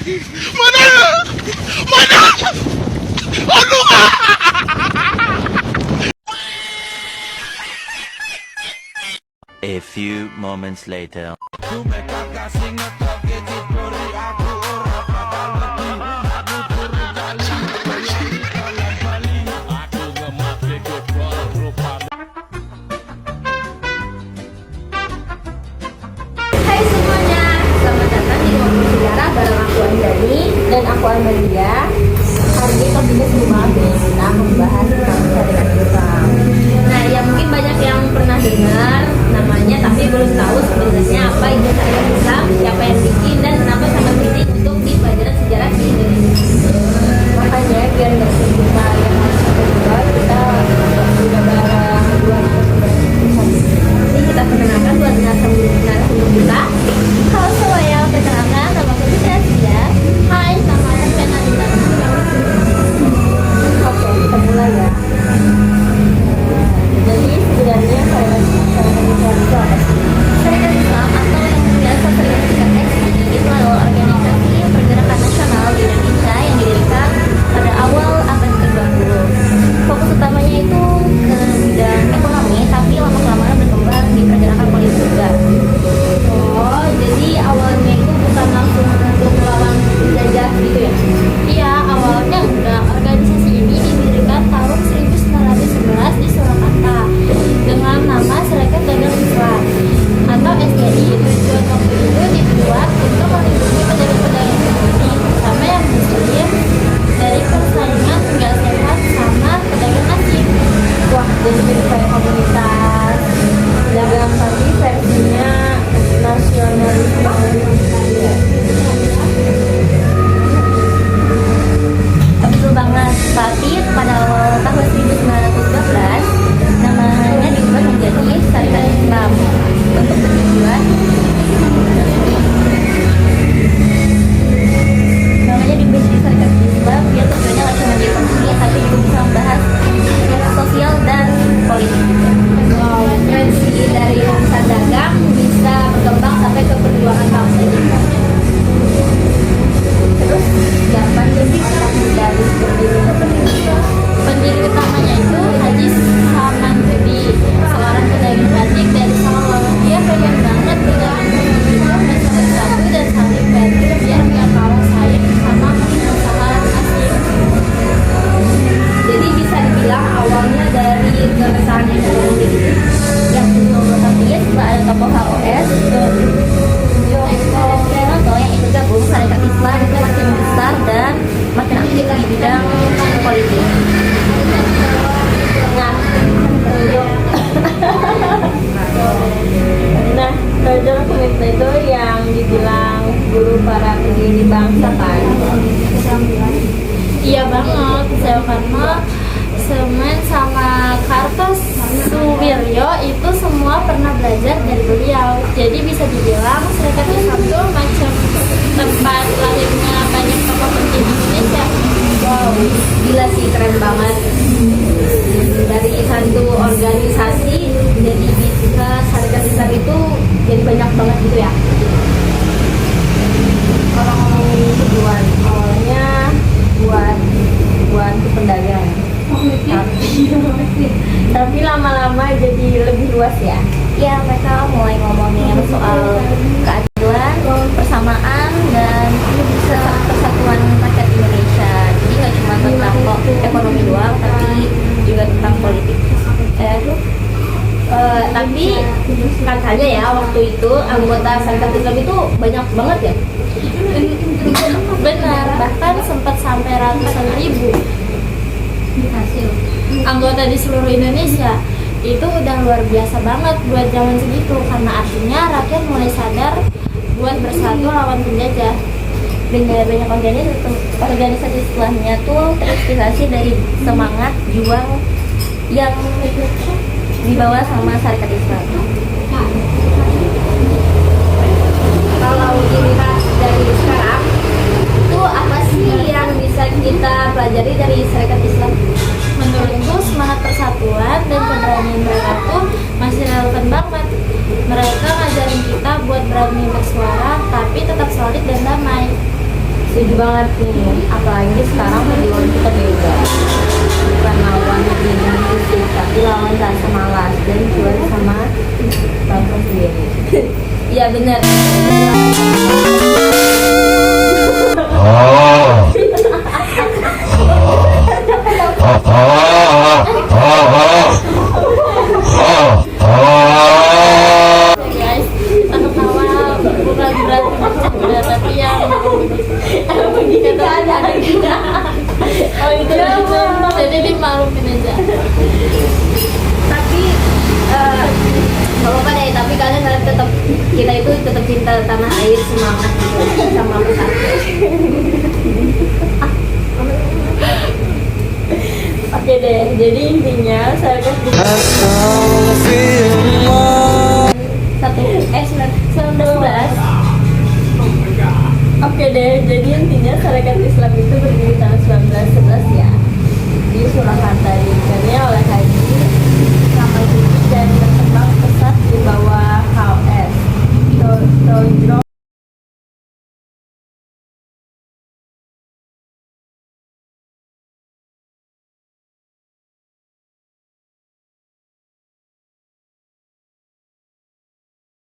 Mana? Mana? Aduh! A few moments later. Hai semuanya, selamat datang di Ngobrol Sejarah bareng aku Andani dan aku Amalia. Hari ini topiknya seru banget, kita membahas tentang syariat Islam. Nah, ya mungkin banyak yang pernah dengar namanya, tapi belum tahu sebenarnya apa itu syariat Islam, siapa yang bikin dan kenapa sangat penting untuk di pelajaran sejarah di Indonesia. Makanya biar nggak kita yang harus kita sudah bareng dua ini kita perkenalkan buat narasumber kita. Halo semuanya, perkenalkan nama aku Fitria Sia. Hai, nama aku Fenalina. Oke, kita mulai ya. Jadi sebenarnya syariat Islam itu apa sih? Syariat Islam atau yang biasa sering disingkat SI itu adalah organisasi pergerakan nasional di Indonesia yang didirikan pada awal abad ke-20. Fokus utamanya itu ke bidang ekonomi, tapi lama-kelamaan berkembang di pergerakan politik juga. Oh, jadi awalnya itu bukan langsung untuk melawan penjajah gitu ya? Iya, awalnya enggak. Organisasi ini didirikan tahun 1911 di Surakarta dengan nama Serikat Dagang Islam atau SDI. Tujuan waktu itu dibuat untuk melindungi pedagang-pedagang ini, terutama yang muslim, dari persaingan nggak sehat sama pedagang asing. Wah, jadi kayak komunitas dagang tapi versinya nasionalisme. Betul banget. Tapi pada awal tahun 1912 namanya diubah menjadi Syarikat Islam untuk tujuan namanya diubah menjadi Syarikat Islam biar tujuannya nggak cuma di ekonomi tapi juga bisa membahas sosial dan politik. Wow, keren sih, dari urusan dagang bisa berkembang sampai ke perjuangan bangsa juga. Terus siapa sih dari pendiri utamanya itu Haji Samanhudi, seorang pedagang batik dari Solo. Dia pengen banget pedagang itu bersatu dan saling bantu biar nggak kalah saing sama pengusaha asing. Jadi bisa dibilang awalnya dari keresahan ekonomi yang menurutnya juga ada tokoh HOS yang ikut gabung Syarikat Islam itu makin besar dan makin aktif di bidang politik. Nah, Raja Komitmen itu yang dibilang guru para pendiri bangsa kan? Iya banget, saya karena Semen sama Kartosuwiryo itu semua pernah belajar dari beliau. Jadi bisa dibilang Syarikat Islam itu macam tempat lahirnya banyak tokoh penting Indonesia. Wow, gila sih, keren banget. Dari satu organisasi jadi bisa Syarikat Islam itu jadi banyak banget gitu ya. Orang-orang itu awalnya buat pedagang. Tapi lama-lama jadi lebih luas ya. Ya, mereka mulai ngomongin soal keadilan, persamaan, dan persatuan rakyat Indonesia. Jadi nggak cuma tentang ekonomi doang, tapi juga tentang politik. Tapi katanya ya waktu itu anggota Syarikat Islam itu banyak banget ya. Benar, bahkan sempat sampai ratusan ribu anggota di seluruh Indonesia. Itu udah luar biasa banget buat zaman segitu, karena artinya rakyat mulai sadar buat bersatu lawan penjajah. Banyak organisasi Islamnya tuh terinspirasi dari semangat juang yang dibawa sama Syarikat Islam. Kalau dilihat dari sekarang, itu apa sih yang bisa kita pelajari dari Syarikat Islam? Menurutku semangat persatuan dan keberanian mereka tuh masih relevan banget. Mereka ngajarin kita buat berani bersuara tapi tetap solid dan damai. setuju banget nih, apalagi sekarang perjuangan kita beda, bukan lawan dengan fisik tapi lawan rasa malas dan jual sama bangsa sendiri. Iya benar. Guys, kita ketawa bukan berarti bercanda tapi yang begitu ada kita. Oh itu jadi dimaklumin aja. Tapi nggak apa-apa deh, tapi kalian harus tetap, kita itu tetap cinta tanah air, semangat gitu sama kita. Oke deh, jadi intinya saya kasih 19. Oke deh, jadi intinya Sarekat Islam itu berdiri tahun 1911 ya, di Surakarta di